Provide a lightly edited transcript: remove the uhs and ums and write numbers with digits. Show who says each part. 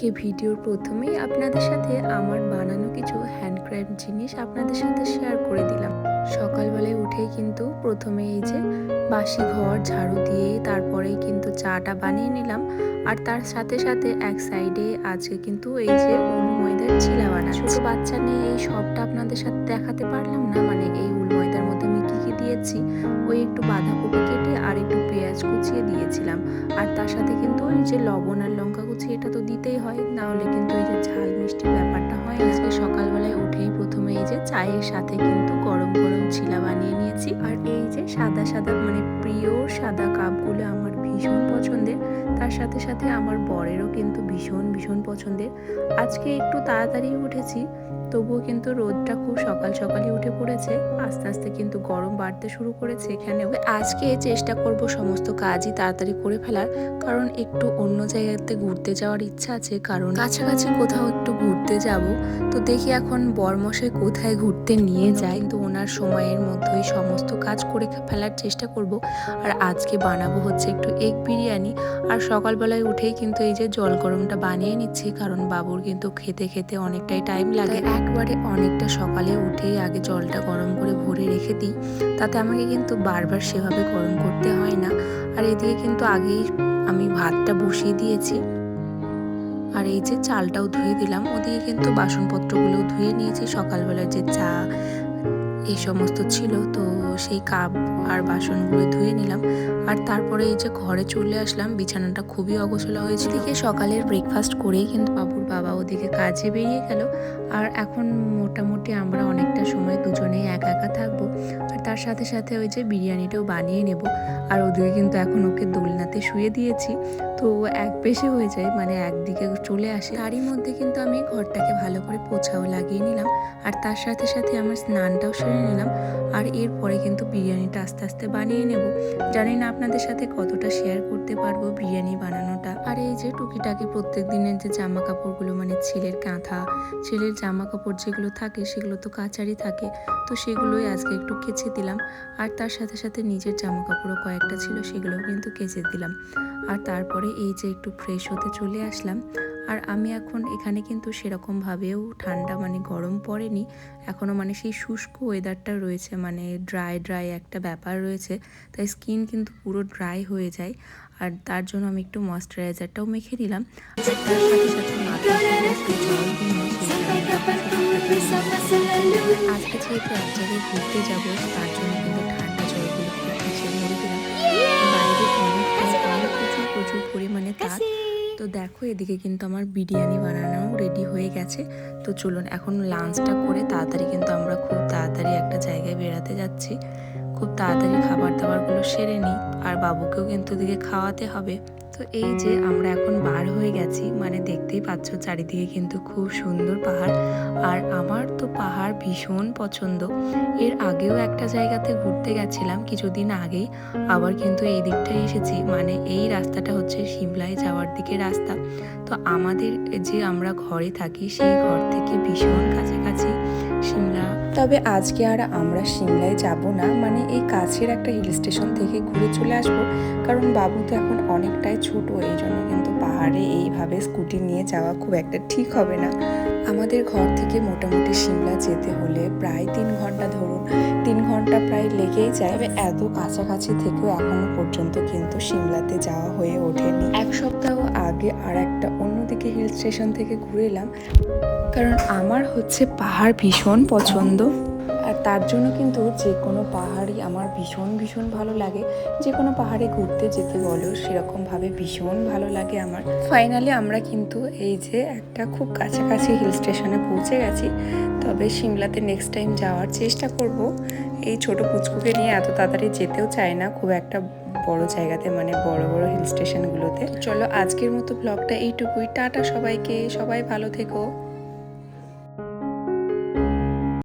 Speaker 1: আজকে ভিডিওর প্রথমেই আপনাদের সাথে আমার বানানো কিছু হ্যান্ডক্রাফট জিনিস আপনাদের সাথে শেয়ার করে দিলাম। সকালবেলায় উঠেই কিন্তু প্রথমে এই যে বাসি ঘর ঝাড়ু দিয়ে তারপরেই কিন্তু চাটা বানিয়ে নিলাম। আর তার সাথে সাথে এক সাইডে আজকে কিন্তু এই যে উল ময়দার চিলা বানাচ্ছি। ছোট বাচ্চা নিয়ে এই সবটা আপনাদের সাথে দেখাতে পারলাম না, মানে এই উল ময়দার মধ্যে আমি কী কী দিয়েছি। ওই একটু বাঁধাকপি কেটে আর একটু পেঁয়াজ কুচিয়ে দিয়েছিলাম। আর তার সাথে কিন্তু এই যে লবণ আর লঙ্কা কুচি এটা তো দিতেই হয়, না হলে কিন্তু এই যে ঝাল মিষ্টির ব্যাপারটা হয়। আজকে সকালবেলায় উঠেই প্রথমে এই যে চায়ের সাথে কিন্তু গরম গরম চিলা বানিয়ে নিয়েছি। আর এই যে সাদা সাদা মানে প্রিয় সাদা কাপগুলো আমার ভীষণ পছন্দের, তার সাথে সাথে আমার বরেরও কিন্তু ভীষণ ভীষণ পছন্দের। আজকে একটু তাড়াতাড়ি উঠেছি, তবুও কিন্তু রোদটা খুব সকাল সকালই উঠে পড়েছে। আস্তে আস্তে কিন্তু গরম বাড়তে শুরু করেছে এখানেও। আজকে চেষ্টা করব সমস্ত কাজই তাড়াতাড়ি করে ফেলার, কারণ একটু অন্য জায়গাতে ঘুরতে যাওয়ার ইচ্ছা আছে, কারণ কাছাকাছি কোথাও একটু ঘুরতে যাব। তো দেখি এখন বরমশাই কোথায় ঘুরতে নিয়ে যায়, কিন্তু ওনার সময়ের মধ্যেই সমস্ত কাজ করে ফেলার চেষ্টা করব। আর আজকে বানাবো হচ্ছে একটু এগ বিরিয়ানি। আর সকালবেলায় উঠেই কিন্তু এই যে জল গরমটা বানিয়ে নিচ্ছি, কারণ বাবুর কিন্তু খেতে খেতে অনেকটাই টাইম লাগে। একবারে অনেকটা সকালে উঠেই আগে জলটা গরম করে ভরে রেখে দিই, তাতে আমাকে কিন্তু বারবার সেভাবে গরম করতে হয় না। আর এদিকে কিন্তু আগেই আমি ভাতটা বসিয়ে দিয়েছি, আর এই যে চালটাও ধুয়ে দিলাম। ওদিকে কিন্তু বাসনপত্রগুলোও ধুয়ে নিয়েছি, সকালবেলায় যে চা এই সমস্ত ছিল, তো সেই কাপ আর বাসনগুলো ধুয়ে নিলাম। আর তারপরে এই যে ঘরে চলে আসলাম, বিছানাটা খুবই অগোছালো হয়েছে। এদিকে সকালের ব্রেকফাস্ট করেই কিন্তু বাবুর বাবা ওদিকে কাজে বেরিয়ে গেল। আর এখন মোটামুটি আমরা অনেকটা সময় দুজনেই একা একা থাকবো। আর তার সাথে সাথে ওই যে বিরিয়ানিটাও বানিয়ে নেব। আর ওদিকে কিন্তু এখন ওকে দোলনাতে শুয়ে দিয়েছি, তো এক পেশে হয়ে যায়, মানে একদিকে চলে আসে। তারই মধ্যে কিন্তু আমি ঘরটাকে ভালো করে পোছাও লাগিয়ে নিলাম। আর তার সাথে সাথে আমার স্নানটাও সেরে নিলাম। আর এরপরে কিন্তু বিরিয়ানিটা আস্তে আস্তে বানিয়ে নেব। জানি না আপনাদের সাথে কতটা শেয়ার করতে পারবো বিরিয়ানি বানানোটা। আর এই যে টুকিটাকি প্রত্যেক দিনের যে জামা কাপড়গুলো, মানে ছেলের কাঁথা, ছেলের জামা কাপড় যেগুলো থাকে সেগুলো তো কাচারই থাকে, তো সেগুলোই আজকে একটু কেচে দিলাম। আর তার সাথে সাথে নিজের জামা কাপড়ও কয়েকটা ছিল, সেগুলোও কিন্তু কেচে দিলাম। আর তারপরে এই যে একটু ফ্রেশ হতে চলে আসলাম। আর আমি এখন এখানে কিন্তু সেরকমভাবেও ঠান্ডা মানে গরম পড়েনি এখনও, মানে সেই শুষ্ক ওয়েদারটা রয়েছে, মানে ড্রাই ড্রাই একটা ব্যাপার রয়েছে, তাই স্কিন কিন্তু পুরো ড্রাই হয়ে যায়। আর তার জন্য আমি একটু ময়শ্চারাইজারটাও মেখে দিলাম। তার সাথে সাথে মাথায় জল দিয়ে আজকে যেহেতু এক জায়গায় ঘুরতে যাবো, তার জন্য কিন্তু ঠান্ডা জলগুলো খুব বেশি ভরে দিলাম। বাইরে অনেক প্রচুর প্রচুর পরিমাণে তাপ। তো দেখো এদিকে কিন্তু আমার বিরিয়ানি বানানো রেডি হয়ে গেছে। তো চলুন এখন লাঞ্চটা করে তাড়াতাড়ি কিন্তু আমরা খুব তাড়াতাড়ি একটা জায়গায় বেড়াতে যাচ্ছি। খুব তাড়াতাড়ি খাবার দাবারগুলো সেরে নিই, আর বাবুকেও কিন্তু ওদিকে খাওয়াতে হবে। তো এই যে আমরা এখন বার হয়ে গেছি, মানে দেখতেই পাচ্ছ চারিদিকে কিন্তু খুব সুন্দর পাহাড়। আর আমার তো পাহাড় ভীষণ পছন্দ। এর আগেও একটা জায়গাতে ঘুরতে গেছিলাম কিছুদিন আগেই, আবার কিন্তু এই দিকটায় এসেছি, মানে এই রাস্তাটা হচ্ছে সিমলায় যাওয়ার দিকে রাস্তা। তো আমাদের যে আমরা ঘরে থাকি সেই ঘর থেকে ভীষণ কাছাকাছি সিমলা। তবে আজকে আর আমরা সিমলায় যাব না, মানে এই কাছের একটা হিল স্টেশন থেকে ঘুরে চলে আসব, কারণ বাবু তো এখন অনেকটাই ছোট, এই জন্য কিন্তু পাহাড়ে এইভাবে স্কুটি নিয়ে যাওয়া খুব একটা ঠিক হবে না। আমাদের ঘর থেকে মোটামুটি সিমলা যেতে হলে প্রায় 3 ঘন্টা, ধরুন 3 ঘন্টা প্রায় লেগেই যায়। তবে এত কাছাকাছি থেকেও এখনো পর্যন্ত কিন্তু সিমলাতে যাওয়া হয়ে ওঠেনি। এক সপ্তাহ আগে আর একটা অন্যদিকে হিল স্টেশন থেকে ঘুরে এলাম, কারণ আমার হচ্ছে পাহাড় ভীষণ পছন্দ। আর তার জন্য কিন্তু যে কোনো পাহাড়ই আমার ভীষণ ভীষণ ভালো লাগে। যে কোনো পাহাড়ে ঘুরতে যেতে বলো সেরকমভাবে ভীষণ ভালো লাগে আমার। ফাইনালি আমরা কিন্তু এই যে একটা খুব কাছাকাছি হিল স্টেশনে পৌঁছে গেছি। তবে সিমলাতে নেক্সট টাইম যাওয়ার চেষ্টা করব। এই ছোট পুচকুকে নিয়ে এত তাড়াতাড়ি যেতেও চায় না খুব একটা বড় জায়গাতে, মানে বড় বড় হিল স্টেশনগুলোতে। চলো আজকের মতো ব্লগটা এইটুকুই। টাটা সবাইকে, সবাই ভালো থেকো।